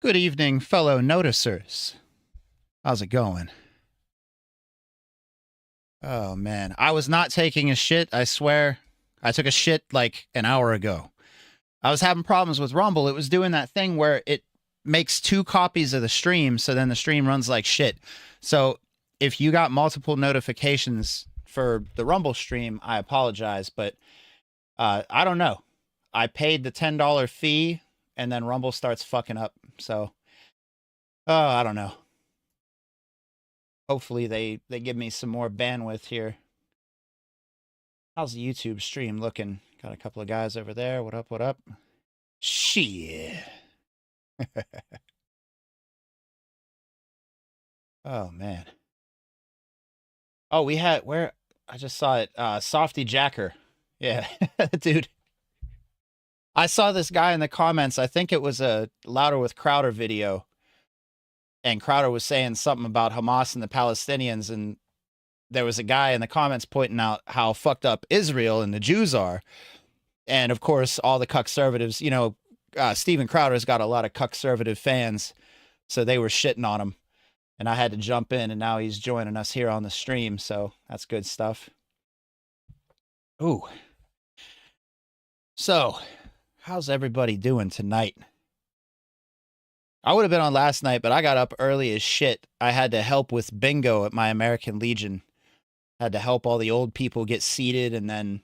Good evening, fellow noticers. How's it going? Oh, man. I was not taking a shit, I swear. I took a shit like an hour ago. I was having problems with Rumble. It was doing that thing where it makes 2 copies of the stream, so then the stream runs like shit. So if you got multiple notifications for the Rumble stream, I apologize, but I don't know. I paid the $10 fee, and then Rumble starts fucking up. So, I don't know. Hopefully they give me some more bandwidth here. How's the YouTube stream looking? Got a couple of guys over there. What up, what up? Shit. Oh, man. Oh, we had, where? I just saw it. Softy Jacker. Yeah, dude. I saw this guy in the comments. I think it was a Louder with Crowder video. And Crowder was saying something about Hamas and the Palestinians. And there was a guy in the comments pointing out how fucked up Israel and the Jews are. And of course, all the cuck-servatives, you know, Steven Crowder's got a lot of cuck-servative fans, so they were shitting on him. And I had to jump in, and now he's joining us here on the stream, so that's good stuff. Ooh. So, how's everybody doing tonight? I would have been on last night, but I got up early as shit. I had to help with bingo at my American Legion. Had to help all the old people get seated and then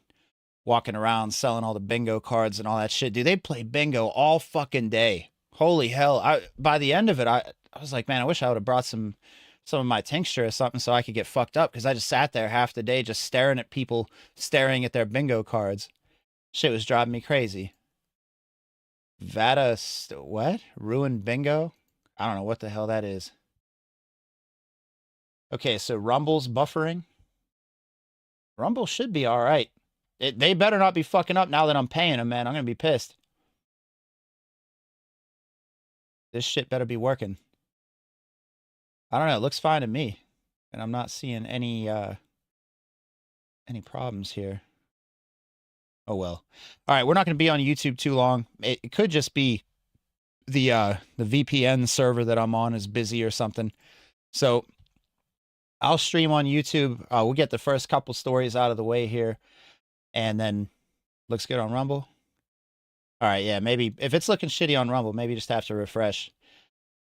walking around selling all the bingo cards and all that shit. Dude, they play bingo all fucking day. Holy hell. By the end of it, I was like, man, I wish I would have brought some of my tincture or something so I could get fucked up, because I just sat there half the day just staring at people staring at their bingo cards. Shit was driving me crazy. What? Ruined bingo? I don't know what the hell that is. Okay, so Rumble's buffering. Rumble should be all right. They better not be fucking up now that I'm paying them, man. I'm going to be pissed. This shit better be working. I don't know. It looks fine to me. And I'm not seeing any problems here. Oh, well. All right, we're not going to be on YouTube too long. It could just be the VPN server that I'm on is busy or something. So I'll stream on YouTube. We'll get the first couple stories out of the way here. And then looks good on Rumble. All right, yeah, maybe if it's looking shitty on Rumble, maybe just have to refresh.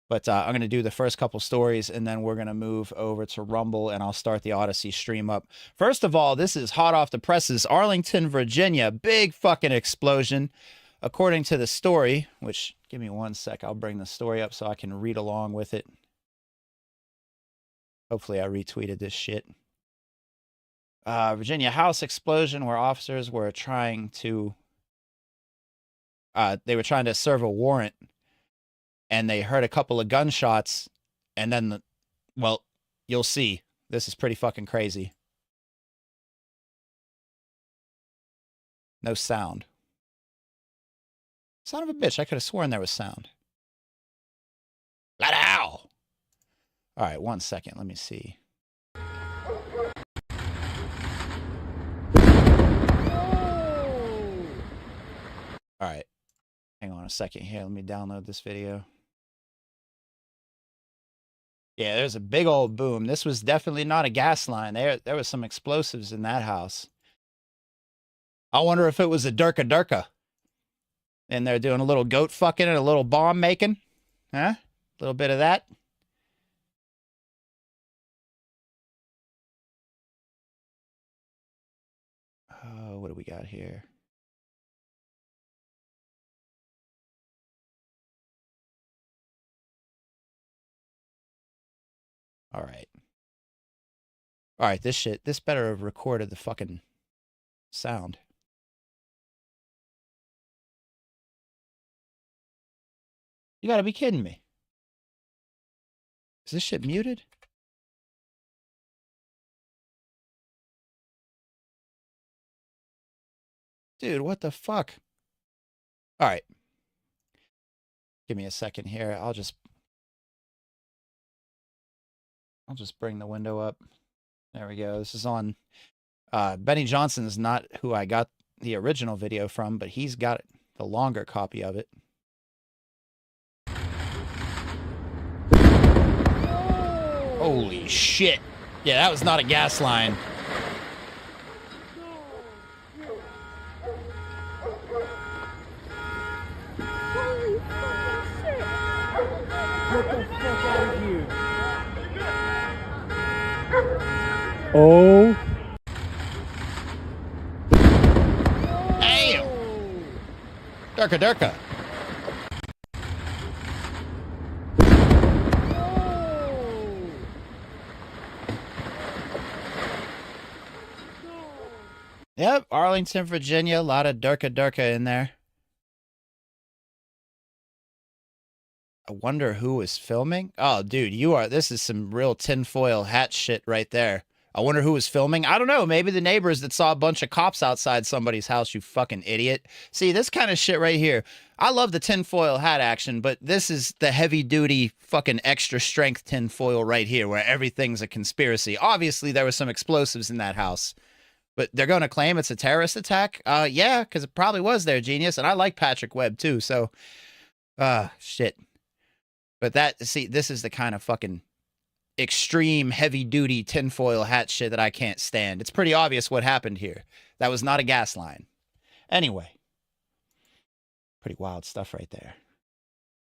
But I'm going to do the first couple stories, and then we're going to move over to Rumble, and I'll start the Odyssey stream up. First of all, this is hot off the presses. Arlington, Virginia, big fucking explosion. According to the story, which, give me one sec, I'll bring the story up so I can read along with it. Hopefully I retweeted this shit. Virginia house explosion where officers were trying to serve a warrant, and they heard a couple of gunshots, and then well, you'll see. This is pretty fucking crazy. No sound. Son of a bitch, I could have sworn there was sound. Ow! All right, one second, let me see. All right, hang on a second here. Let me download this video. Yeah, there's a big old boom. This was definitely not a gas line. There was some explosives in that house. I wonder if it was a Durka Durka. And they're doing a little goat fucking and a little bomb making. Huh? A little bit of that. Oh, what do we got here? All right. All right, this better have recorded the fucking sound. You gotta be kidding me. Is this shit muted? Dude, what the fuck? All right. Give me a second here. I'll just bring the window up. There we go. This is on Benny Johnson is not who I got the original video from, but he's got the longer copy of it. Holy shit. Yeah, that was not a gas line. Holy fucking shit! Get the fuck out of here. Oh. Damn! Durka Durka. Yep, Arlington, Virginia. A lot of Durka Durka in there. I wonder who was filming. Oh, dude, this is some real tinfoil hat shit right there. I wonder who was filming. I don't know. Maybe the neighbors that saw a bunch of cops outside somebody's house, you fucking idiot. See, this kind of shit right here. I love the tinfoil hat action, but this is the heavy duty fucking extra strength tinfoil right here where everything's a conspiracy. Obviously, there was some explosives in that house, but they're going to claim it's a terrorist attack? Yeah, because it probably was their genius, and I like Patrick Webb too, so, shit. But see, this is the kind of fucking extreme heavy-duty tinfoil hat shit that I can't stand. It's pretty obvious what happened here. That was not a gas line. Anyway. Pretty wild stuff right there.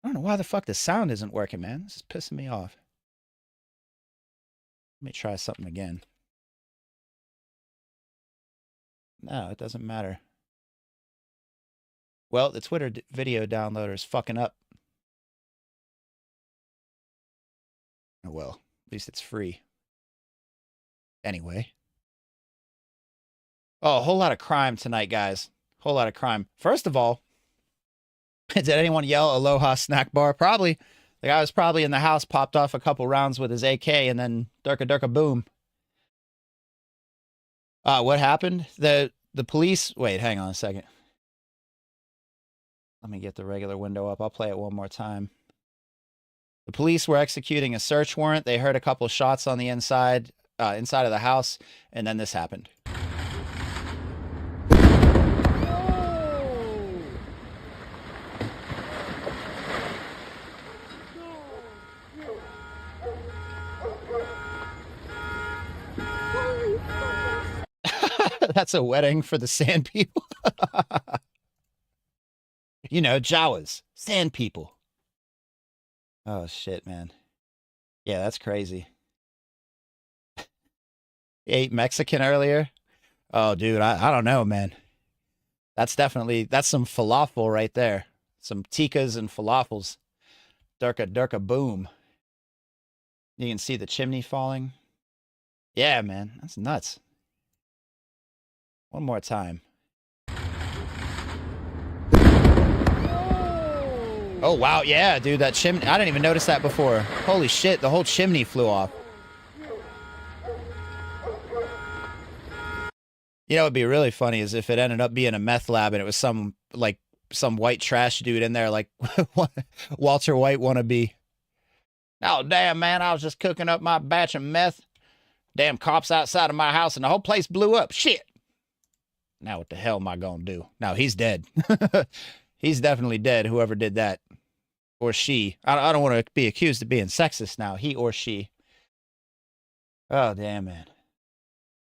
I don't know why the fuck the sound isn't working, man. This is pissing me off. Let me try something again. No, it doesn't matter. Well, the Twitter video downloader is fucking up. Oh well. At least it's free. Anyway. Oh, a whole lot of crime tonight, guys. Whole lot of crime. First of all, did anyone yell Aloha snack bar? Probably. The guy was probably in the house, popped off a couple rounds with his AK, and then durka durka boom. What happened? The police... Wait, hang on a second. Let me get the regular window up. I'll play it one more time. The police were executing a search warrant. They heard a couple shots on the inside of the house, and then this happened. That's a wedding for the sand people. You know, Jawas, sand people. Oh, shit, man. Yeah, that's crazy. He ate Mexican earlier? Oh, dude, I don't know, man. That's some falafel right there. Some tikkas and falafels. Durka durka boom. You can see the chimney falling. Yeah, man, that's nuts. One more time. Oh, wow. Yeah, dude, that chimney. I didn't even notice that before. Holy shit, the whole chimney flew off. You know, it'd be really funny is if it ended up being a meth lab and it was some white trash dude in there, like Walter White wannabe. Oh, damn, man, I was just cooking up my batch of meth. Damn cops outside of my house and the whole place blew up. Shit. Now what the hell am I gonna do? Now he's dead. He's definitely dead, whoever did that. Or she. I don't want to be accused of being sexist now. He or she. Oh, damn, man.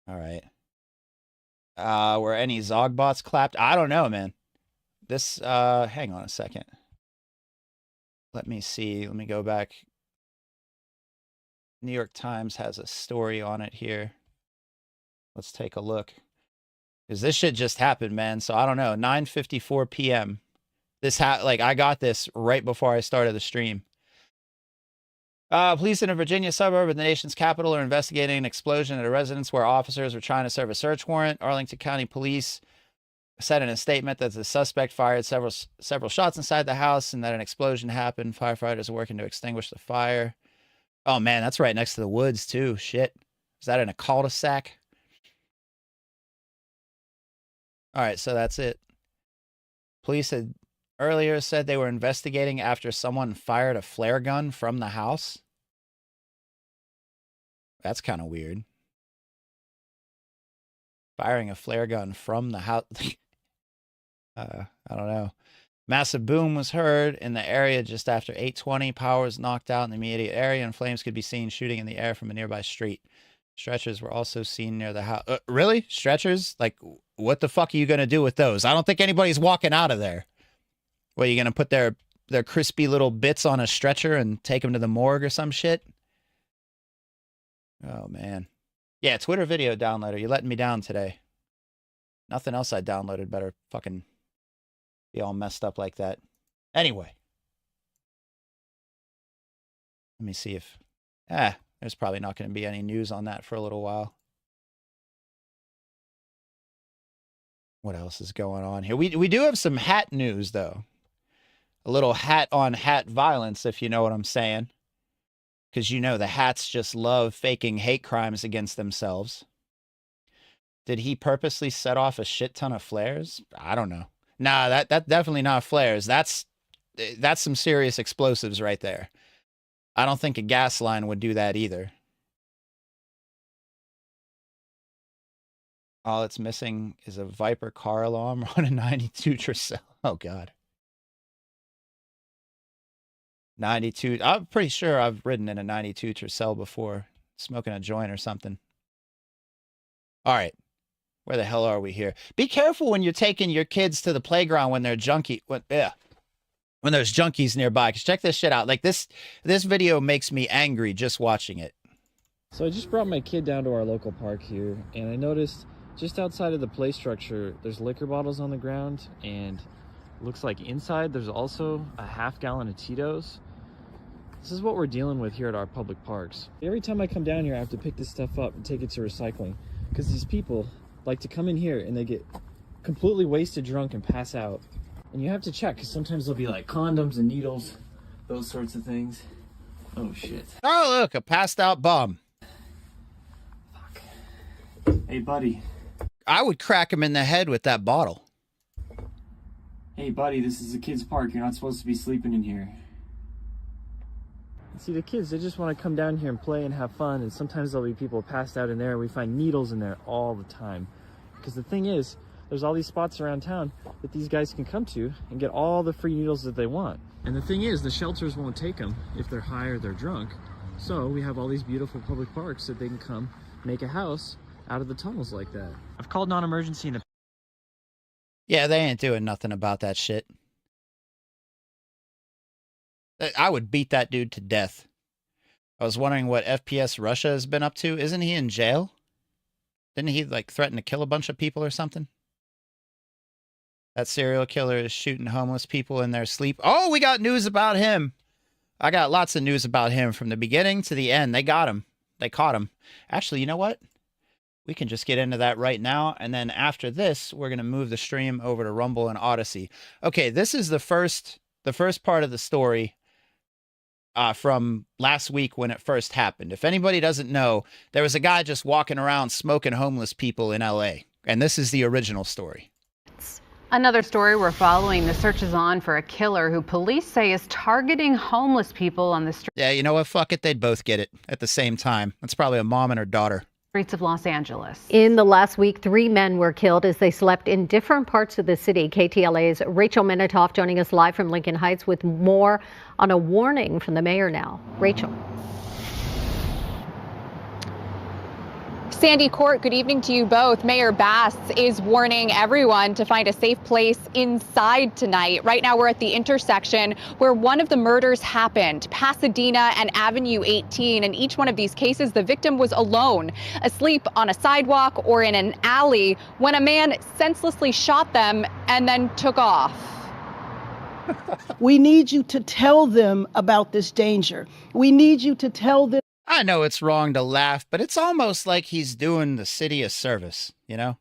All right. Were any Zogbots clapped? I don't know, man. This, hang on a second. Let me see. Let me go back. New York Times has a story on it here. Let's take a look. Because this shit just happened, man. So I don't know. 9:54 p.m. I got this right before I started the stream. Police in a Virginia suburb of the nation's capital are investigating an explosion at a residence where officers were trying to serve a search warrant. Arlington County Police said in a statement that the suspect fired several shots inside the house and that an explosion happened. Firefighters are working to extinguish the fire. Oh, man, that's right next to the woods, too. Shit. Is that in a cul-de-sac? All right, so that's it. Police had earlier said they were investigating after someone fired a flare gun from the house. That's kind of weird. Firing a flare gun from the house. I don't know. Massive boom was heard in the area just after 8:20. Power was knocked out in the immediate area, and flames could be seen shooting in the air from a nearby street. Stretchers were also seen near the house. Really? Stretchers? Like, what the fuck are you going to do with those? I don't think anybody's walking out of there. What, are you going to put their crispy little bits on a stretcher and take them to the morgue or some shit? Oh, man. Yeah, Twitter video downloader. You're letting me down today. Nothing else I downloaded better fucking be all messed up like that. Anyway. Let me see if... there's probably not going to be any news on that for a little while. What else is going on here? We do have some hat news, though. A little hat-on-hat violence, if you know what I'm saying. because you know the hats just love faking hate crimes against themselves. Did he purposely set off a shit ton of flares? I don't know. Nah, that's definitely not flares. That's some serious explosives right there. I don't think a gas line would do that either. All it's missing is a Viper car alarm on a 92 Tercel. Oh, God. 92. I'm pretty sure I've ridden in a 92 Tercel before, smoking a joint or something. All right. Where the hell are we here? Be careful when you're taking your kids to the playground when they're when there's junkies nearby. Cause check this shit out. Like this video makes me angry just watching it. So I just brought my kid down to our local park here, and I noticed just outside of the play structure, there's liquor bottles on the ground, and looks like inside there's also a half-gallon of Tito's. This is what we're dealing with here at our public parks. Every time I come down here, I have to pick this stuff up and take it to recycling, because these people like to come in here and they get completely wasted drunk and pass out. And you have to check, because sometimes there'll be like condoms and needles, those sorts of things. Oh shit. Oh look, a passed out bum. Fuck. Hey buddy. I would crack him in the head with that bottle. Hey buddy, this is a kid's park. You're not supposed to be sleeping in here. See, the kids, they just want to come down here and play and have fun, and sometimes there'll be people passed out in there, and we find needles in there all the time. Because the thing is, there's all these spots around town that these guys can come to and get all the free needles that they want. And the thing is, the shelters won't take them if they're high or they're drunk. So we have all these beautiful public parks that they can come make a house out of the tunnels like that. I've called non-emergency in the... Yeah, they ain't doing nothing about that shit. I would beat that dude to death. I was wondering what FPS Russia has been up to. Isn't he in jail? Didn't he, like, threaten to kill a bunch of people or something? That serial killer is shooting homeless people in their sleep. Oh, we got news about him. I got lots of news about him from the beginning to the end. They got him. They caught him. Actually, you know what? We can just get into that right now. And then after this, we're going to move the stream over to Rumble and Odyssey. Okay, this is the first part of the story from last week when it first happened. If anybody doesn't know, there was a guy just walking around smoking homeless people in LA. And this is the original story. Another story we're following. The search is on for a killer who police say is targeting homeless people on the Yeah, you know what? Fuck it. They'd both get it at the same time. That's probably a mom and her daughter. Streets of Los Angeles. In the last week, 3 men were killed as they slept in different parts of the city. KTLA's Rachel Minitoff joining us live from Lincoln Heights with more on a warning from the mayor now. Rachel. Sandy Court, good evening to you both. Mayor Bass is warning everyone to find a safe place inside tonight. Right now, we're at the intersection where one of the murders happened, Pasadena and Avenue 18. In each one of these cases, the victim was alone, asleep on a sidewalk or in an alley when a man senselessly shot them and then took off. We need you to tell them about this danger. We need you to tell them. I know it's wrong to laugh, but it's almost like he's doing the city a service, you know?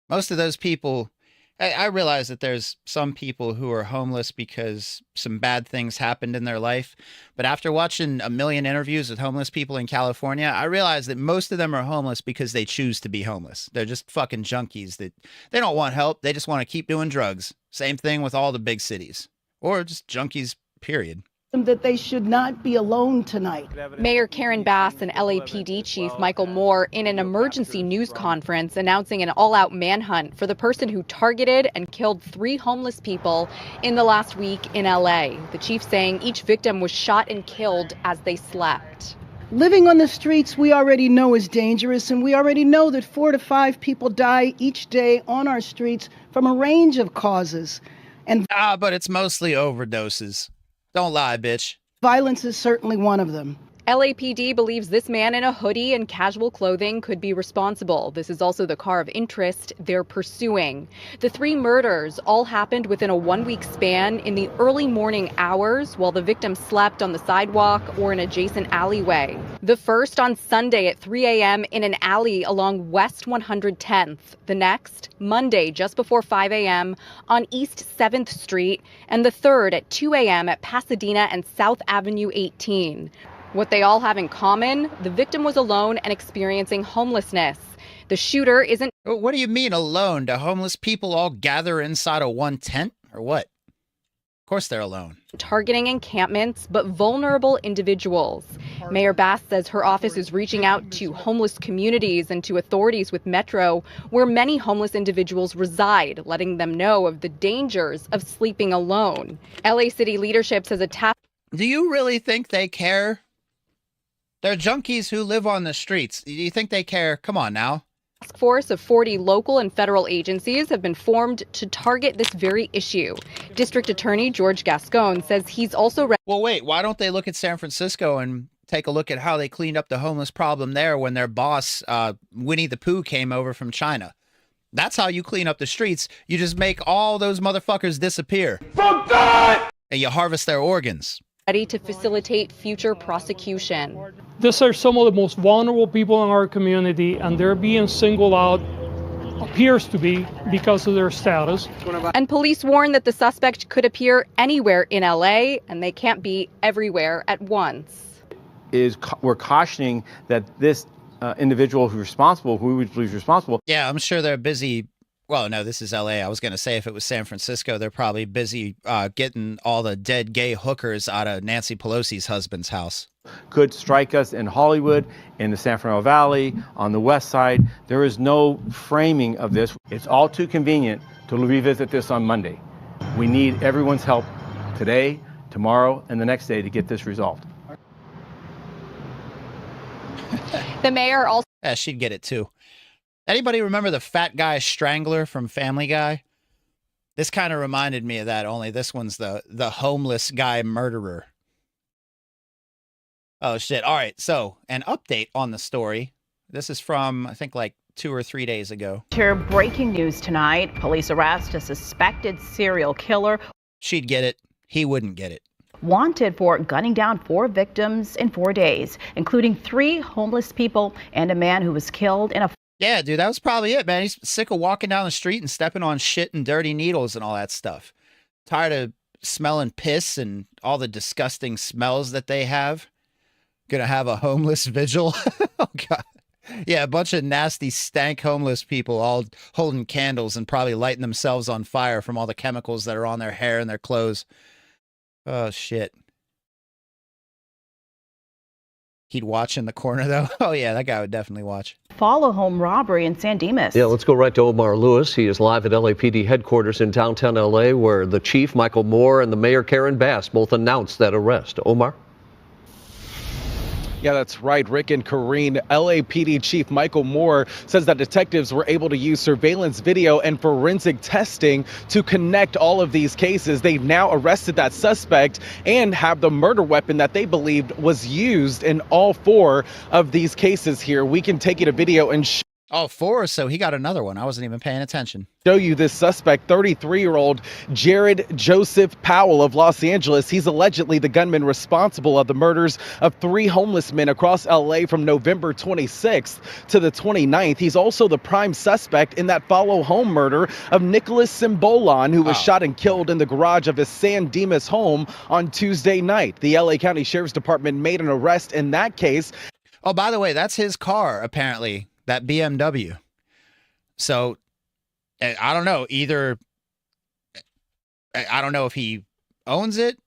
Most of those people, I realize that there's some people who are homeless because some bad things happened in their life. But after watching a million interviews with homeless people in California, I realize that most of them are homeless because they choose to be homeless. They're just fucking junkies that they don't want help. They just want to keep doing drugs. Same thing with all the big cities, or just junkies, period. That they should not be alone tonight. Mayor Karen Bass and LAPD Chief Michael Moore in an emergency news conference announcing an all-out manhunt for the person who targeted and killed 3 homeless people in the last week in LA. The chief saying each victim was shot and killed as they slept. Living on the streets we already know is dangerous, and we already know that 4 to 5 people die each day on our streets from a range of causes. And but it's mostly overdoses. Don't lie, bitch. Violence is certainly one of them. LAPD believes this man in a hoodie and casual clothing could be responsible. This is also the car of interest they're pursuing. The 3 murders all happened within a 1-week span in the early morning hours while the victim slept on the sidewalk or an adjacent alleyway. The first on Sunday at 3 a.m. in an alley along West 110th. The next, Monday just before 5 a.m. on East 7th Street. And the third at 2 a.m. at Pasadena and South Avenue 18. What they all have in common, the victim was alone and experiencing homelessness. The shooter isn't... What do you mean alone? Do homeless people all gather inside of one tent or what? Of course they're alone. ...targeting encampments, but vulnerable individuals. Mayor Bass says her office is reaching out to homeless communities and to authorities with Metro, where many homeless individuals reside, letting them know of the dangers of sleeping alone. LA City leadership says a task... Do you really think they care? They're junkies who live on the streets. Do you think they care? Come on now. Task force of 40 local and federal agencies have been formed to target this very issue. District Attorney George Gascon says he's also... Well, wait, why don't they look at San Francisco and take a look at how they cleaned up the homeless problem there when their boss, Winnie the Pooh, came over from China? That's how you clean up the streets. You just make all those motherfuckers disappear. For God! And you harvest their organs. Ready to facilitate future prosecution. These are some of the most vulnerable people in our community, and they're being singled out, appears to be, because of their status. And police warn that the suspect could appear anywhere in LA, and they can't be everywhere at once. We're cautioning that this individual who's responsible, who we believe is responsible. Yeah, I'm sure they're busy. Well, no, this is LA. I was going to say if it was San Francisco, they're probably busy getting all the dead gay hookers out of Nancy Pelosi's husband's house. Could strike us in Hollywood, in the San Fernando Valley, on the west side. There is no framing of this. It's all too convenient to revisit this on Monday. We need everyone's help today, tomorrow, and the next day to get this resolved. The mayor also... Yeah, she'd get it too. Anybody remember the fat guy strangler from Family Guy? This kind of reminded me of that, only this one's the homeless guy murderer. Oh, shit. All right, so an update on the story. This is from, I think, like 2 or 3 days ago. Here, breaking news tonight. Police arrest a suspected serial killer. She'd get it. He wouldn't get it. Wanted for gunning down 4 victims in 4 days, including 3 homeless people and a man who was killed in a... Yeah, dude, that was probably it, man. He's sick of walking down the street and stepping on shit and dirty needles and all that stuff. Tired of smelling piss and all the disgusting smells that they have. Gonna have a homeless vigil. Oh, God. Yeah, a bunch of nasty, stank homeless people all holding candles and probably lighting themselves on fire from all the chemicals that are on their hair and their clothes. Oh, shit. He'd watch in the corner, though. Oh, yeah, that guy would definitely watch. Follow home robbery in San Dimas. Yeah, let's go right to Omar Lewis. He is live at LAPD headquarters in downtown LA, where the chief, Michael Moore, and the mayor, Karen Bass, both announced that arrest. Omar? Yeah, that's right, Rick and Karine. LAPD Chief Michael Moore says that detectives were able to use surveillance video and forensic testing to connect all of these cases. They've now arrested that suspect and have the murder weapon that they believed was used in all 4 of these cases here. We can take you to video and Oh, 4, so he got another one. I wasn't even paying attention. Show you this suspect, 33-year-old Jared Joseph Powell of Los Angeles. He's allegedly the gunman responsible of the murders of 3 homeless men across LA from November 26th to the 29th. He's also the prime suspect in that follow-home murder of Nicholas Cimbolon, who was shot and killed in the garage of his San Dimas home on Tuesday night. The LA County Sheriff's Department made an arrest in that case. Oh, by the way, that's his car, apparently. That BMW. So, I don't know. Either, I don't know if he owns it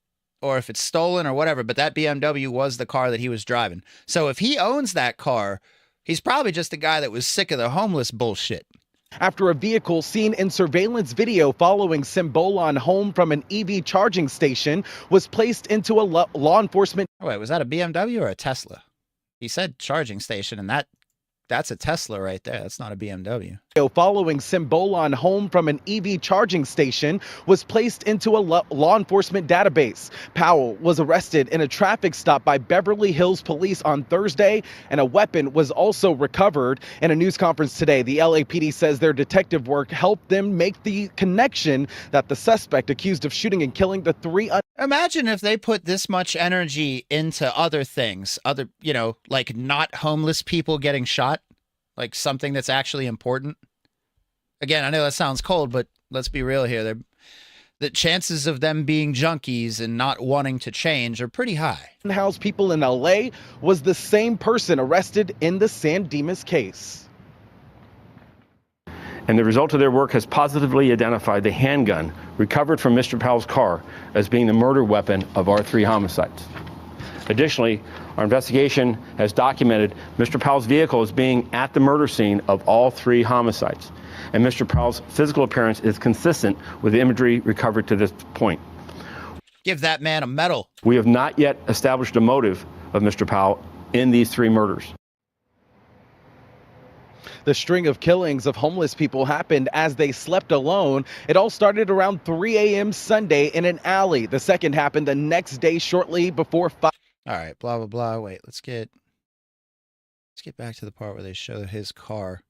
or if it's stolen or whatever, but that BMW was the car that he was driving. So if he owns that car, he's probably just a guy that was sick of the homeless bullshit. After a vehicle seen in surveillance video following Cimbolon home from an EV charging station was placed into a law enforcement... Oh, wait, was that a BMW or a Tesla? He said charging station, and that's a Tesla right there. That's not a BMW. Following Cymbolon home from an EV charging station was placed into a law enforcement database. Powell was arrested in a traffic stop by Beverly Hills Police on Thursday, and a weapon was also recovered. In a news conference today, the LAPD says their detective work helped them make the connection that the suspect accused of shooting and killing the three. Imagine if they put this much energy into other things, like not homeless people getting shot. Like something that's actually important. Again, I know that sounds cold, but let's be real here. The chances of them being junkies and not wanting to change are pretty high. House people in LA was the same person arrested in the San Dimas case. And the result of their work has positively identified the handgun recovered from Mr. Powell's car as being the murder weapon of our 3 homicides. Additionally, our investigation has documented Mr. Powell's vehicle as being at the murder scene of all 3 homicides. And Mr. Powell's physical appearance is consistent with the imagery recovered to this point. Give that man a medal. We have not yet established a motive of Mr. Powell in these 3 murders. The string of killings of homeless people happened as they slept alone. It all started around 3 a.m. Sunday in an alley. The second happened the next day shortly before 5. All right, blah, blah, blah. Wait, let's get back to the part where they show his car.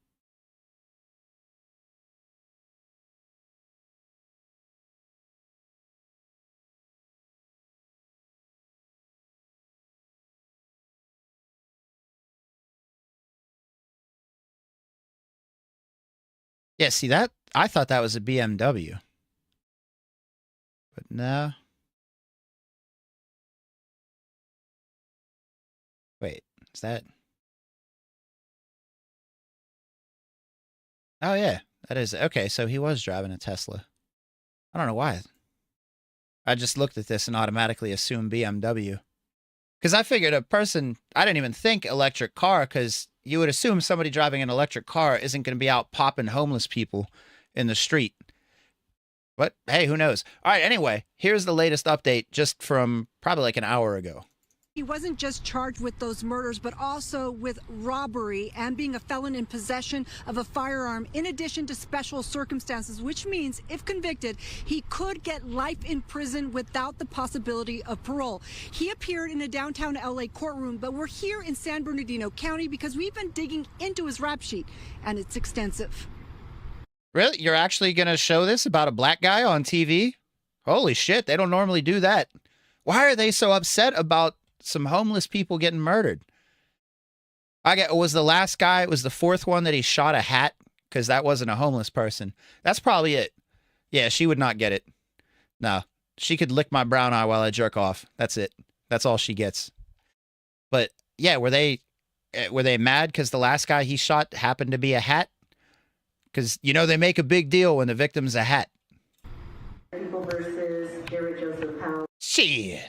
Yeah, see that? I thought that was a BMW. But no. Wait, is that? Oh, yeah, that is. Okay, so he was driving a Tesla. I don't know why. I just looked at this and automatically assumed BMW. Because I figured I didn't even think electric car, because you would assume somebody driving an electric car isn't going to be out popping homeless people in the street. But hey, who knows? All right, anyway, here's the latest update just from probably like an hour ago. He wasn't just charged with those murders, but also with robbery and being a felon in possession of a firearm, in addition to special circumstances, which means if convicted, he could get life in prison without the possibility of parole. He appeared in a downtown LA courtroom, but we're here in San Bernardino County because we've been digging into his rap sheet, and it's extensive. Really? You're actually going to show this about a black guy on TV? Holy shit, they don't normally do that. Why are they so upset about some homeless people getting murdered? Was the last guy, it was the 4th one that he shot a hat? Because that wasn't a homeless person. That's probably it. Yeah, she would not get it. No, she could lick my brown eye while I jerk off. That's it. That's all she gets. But yeah, were they mad because the last guy he shot happened to be a hat? Because, they make a big deal when the victim's a hat. Shit.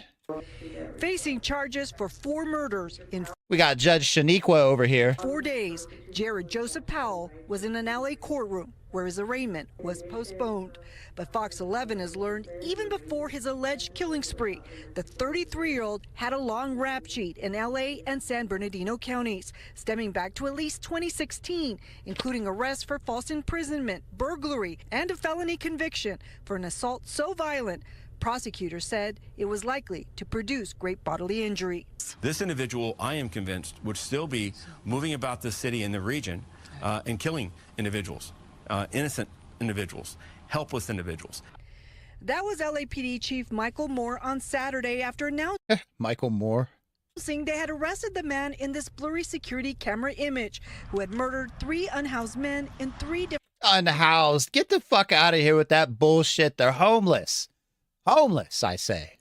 Facing charges for 4 murders in We got Judge Shaniqua over here. 4 days, Jared Joseph Powell was in an LA courtroom where his arraignment was postponed. But Fox 11 has learned even before his alleged killing spree, the 33-year-old had a long rap sheet in LA and San Bernardino counties, stemming back to at least 2016, including arrests for false imprisonment, burglary, and a felony conviction for an assault so violent prosecutors said it was likely to produce great bodily injury. This individual, I am convinced, would still be moving about the city and the region and killing individuals, innocent individuals, helpless individuals. That was LAPD Chief Michael Moore on Saturday after announcing Michael Moore. They had arrested the man in this blurry security camera image who had murdered 3 unhoused men in 3 different... Unhoused? Get the fuck out of here with that bullshit. They're homeless. Homeless, I say.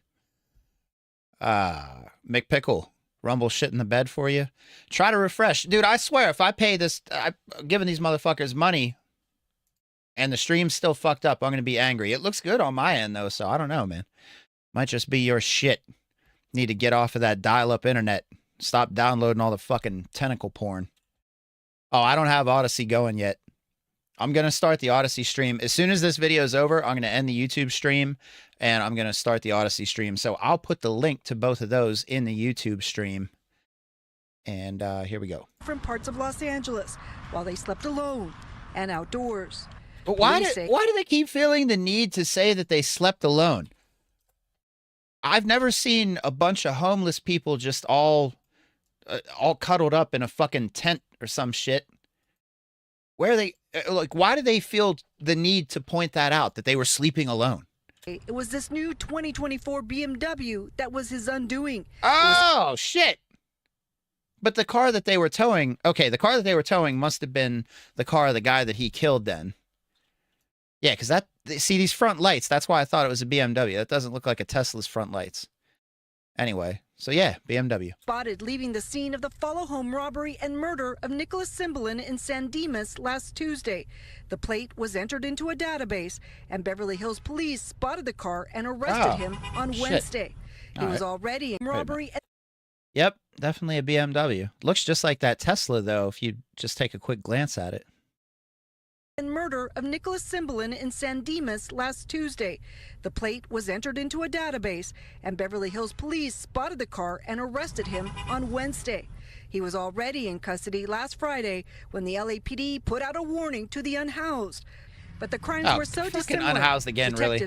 McPickle, Rumble shit in the bed for you. Try to refresh. Dude, I swear, if I pay this, I'm giving these motherfuckers money and the stream's still fucked up, I'm going to be angry. It looks good on my end, though, so I don't know, man. Might just be your shit. Need to get off of that dial-up internet. Stop downloading all the fucking tentacle porn. Oh, I don't have Odyssey going yet. I'm going to start the Odyssey stream. As soon as this video is over, I'm going to end the YouTube stream, and I'm going to start the Odyssey stream. So I'll put the link to both of those in the YouTube stream. And here we go. Different parts of Los Angeles while they slept alone and outdoors. But why Police say- do they keep feeling the need to say that they slept alone? I've never seen a bunch of homeless people just all cuddled up in a fucking tent or some shit. Where they like? Why do they feel the need to point that out, that they were sleeping alone? It was this new 2024 BMW that was his undoing. Oh, shit. But the car that they were towing, okay, the car that they were towing must have been the car of the guy that he killed then. Yeah, because see these front lights, that's why I thought it was a BMW. That doesn't look like a Tesla's front lights. Anyway, so yeah, BMW. Spotted leaving the scene of the follow-home robbery and murder of Nicholas Cymbalin in San Dimas last Tuesday. The plate was entered into a database, and Beverly Hills police spotted the car and arrested him on Wednesday. He was already in robbery. Yep, definitely a BMW. Looks just like that Tesla, though, if you just take a quick glance at it. And murder of Nicholas Cymbalin in San Dimas last Tuesday. The plate was entered into a database, and Beverly Hills police spotted the car and arrested him on Wednesday. He was already in custody last Friday when the LAPD put out a warning to the unhoused. But the crimes were so fucking dissimilar. unhoused again, really.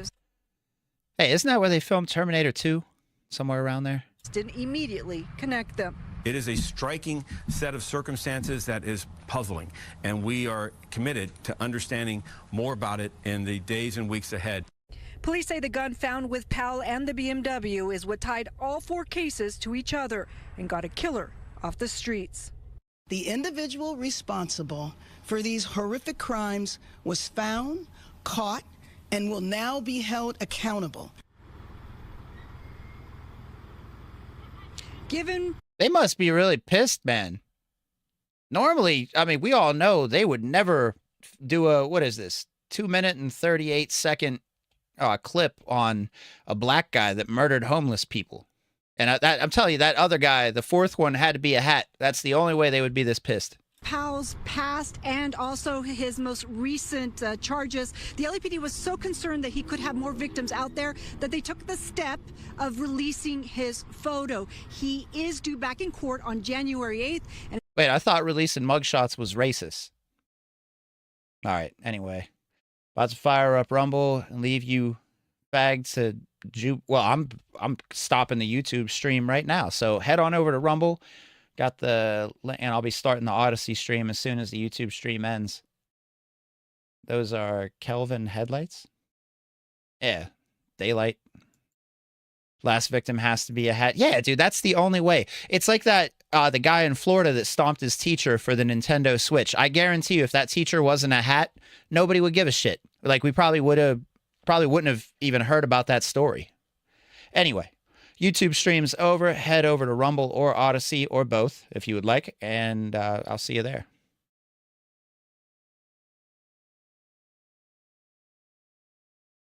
Hey, isn't that where they filmed Terminator 2? Somewhere around there? Didn't immediately connect them. It is a striking set of circumstances that is puzzling, and we are committed to understanding more about it in the days and weeks ahead. Police say the gun found with Powell and the BMW is what tied all four cases to each other and got a killer off the streets. The individual responsible for these horrific crimes was found, caught, and will now be held accountable. They must be really pissed, man. Normally, I mean, we all know they would never do a, what is this, 2-minute and 38-second clip on a black guy that murdered homeless people. And I'm telling you, that other guy, the fourth one, had to be a hat. That's the only way they would be this pissed. Powell's past and also his most recent charges. The LAPD was so concerned that he could have more victims out there that they took the step of releasing his photo. He is due back in court on January 8th. And Wait, I thought releasing mugshots was racist. All right, anyway. About to fire up Rumble and leave you fags to well, I'm stopping the YouTube stream right now. So head on over to Rumble. Got the, and I'll be starting the Odyssey stream as soon as the YouTube stream ends. Those are Kelvin headlights. Yeah, daylight. Last victim has to be a hat. Yeah, dude, that's the only way. It's like that, the guy in Florida that stomped his teacher for the Nintendo Switch. I guarantee you, if that teacher wasn't a hat, nobody would give a shit. Like, we probably wouldn't have even heard about that story. Anyway. YouTube stream's over. Head over to Rumble or Odyssey or both if you would like, and I'll see you there.